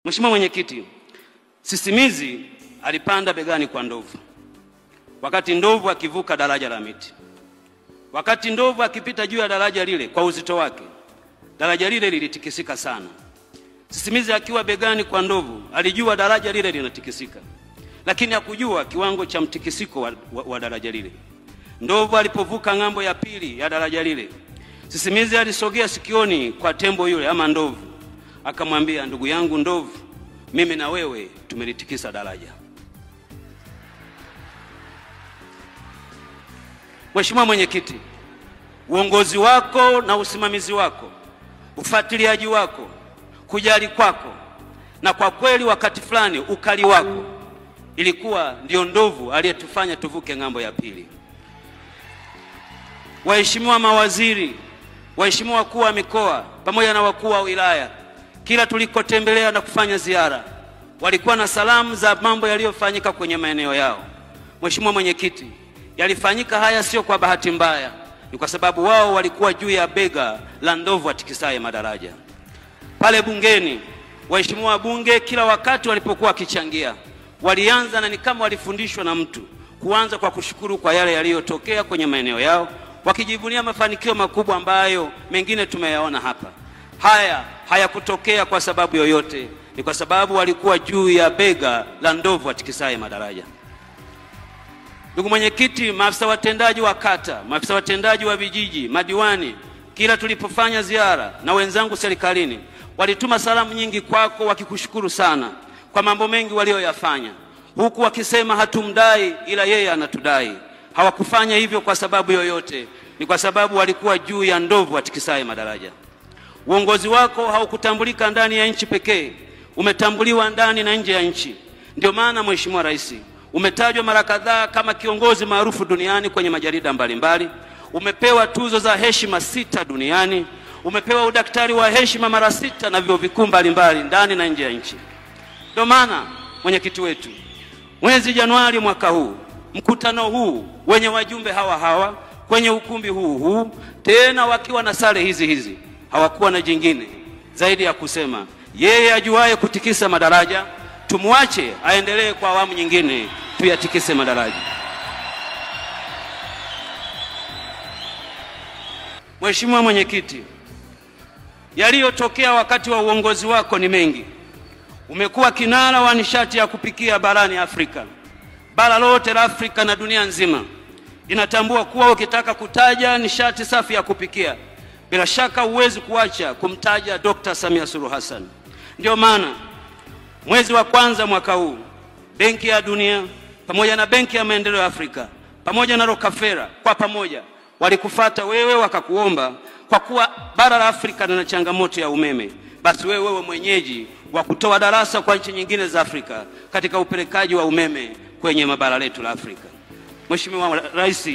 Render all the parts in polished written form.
Mheshimiwa Mwenyekiti, sisimizi alipanda begani kwa ndovu wakati ndovu akivuka daraja la miti. Wakati ndovu akipita juu ya daraja lile kwa uzito wake, daraja lile lilitikisika sana. Sisimizi akiwa begani kwa ndovu alijua daraja lile linatikisika, lakini hakujua kiwango cha mtikisiko wa daraja lile. Ndovu alipovuka ng'ambo ya pili ya daraja lile, sisimizi alisogea sikioni kwa tembo yule ama ndovu, akamwambia, ndugu yangu ndovu, mimi na wewe tumelitikisa daraja. Mheshimiwa Mwenyekiti, uongozi wako na usimamizi wako, ufuatiliaji wako, kujali kwako, na kwa kweli wakati fulani ukali wako, ilikuwa ndio ndovu aliyetufanya tuvuke ng'ambo ya pili. Waheshimiwa mawaziri, waheshimiwa wakuu wa mikoa pamoja na wakuu wa wilaya, kila tulikotembelea na kufanya ziara, walikuwa na salamu za mambo yaliyofanyika kwenye maeneo yao. Mheshimiwa Mwenyekiti, yalifanyika haya sio kwa bahati mbaya, ni kwa sababu wao walikuwa juu ya bega la ndovu atikisaye madaraja. Pale bungeni, waheshimiwa wabunge kila wakati walipokuwa wakichangia, walianza na ni kama walifundishwa na mtu, kuanza kwa kushukuru kwa yale yaliyotokea kwenye maeneo yao, wakijivunia mafanikio makubwa ambayo mengine tumeyaona hapa. Haya hayakutokea kwa sababu yoyote, ni kwa sababu walikuwa juu ya bega la ndovu atikisaye madaraja. Ndugu Mwenyekiti, maafisa watendaji wa kata, maafisa watendaji wa vijiji, madiwani, kila tulipofanya ziara na wenzangu serikalini, walituma salamu nyingi kwako wakikushukuru sana kwa mambo mengi walioyafanya, huku wakisema hatumdai ila yeye anatudai. Hawakufanya hivyo kwa sababu yoyote, ni kwa sababu walikuwa juu ya ndovu atikisaye madaraja. Uongozi wako haukutambulika ndani ya nchi pekee, umetambuliwa ndani na nje ya nchi. Ndio maana Mheshimiwa Rais, umetajwa mara kadhaa kama kiongozi maarufu duniani kwenye majarida mbalimbali, umepewa tuzo za heshima 6 duniani, umepewa udaktari wa heshima mara 6 na vyuo vikuu mbalimbali ndani na nje ya nchi. Ndio maana Mwenyekiti wetu, mwezi Januari mwaka huu, mkutano huu wenye wajumbe hawa kwenye ukumbi huu tena wakiwa na sare hizi, hawakuwa na jingine zaidi ya kusema, yeye ajuaye kutikisa madaraja, tumuache aendelee kwa awamu nyingine, tuyatikise madaraja. Mheshimiwa Mwenyekiti, yaliyotokea wakati wa uongozi wako ni mengi. Umekuwa kinara wa nishati ya kupikia barani Afrika. Bara lote la Afrika na dunia nzima inatambua kuwa ukitaka kutaja nishati safi ya kupikia, bila shaka huwezi kuacha kumtaja Dr. Samia Suluhu Hassan. Ndio maana mwezi wa kwanza mwaka huu, Benki ya Dunia pamoja na Benki ya Maendeleo ya Afrika pamoja na Rockefeller kwa pamoja walikufuata wewe wakakuomba, kwa kuwa bara la Afrika lina changamoto ya umeme, basi wewe mwenyeji wa kutoa darasa kwa nchi nyingine za Afrika katika upelekaji wa umeme kwenye mabara letu la Afrika. Mheshimiwa Rais,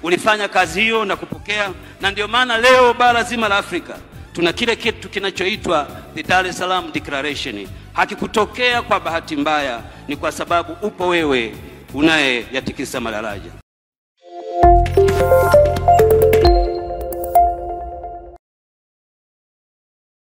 ulifanya kazi hiyo na kupokea, na ndio maana leo bara zima la Afrika tuna kile kitu kinachoitwa the Dar es Salaam Declaration. Hakikutokea kwa bahati mbaya, ni kwa sababu upo wewe unayeyatikisa madaraja.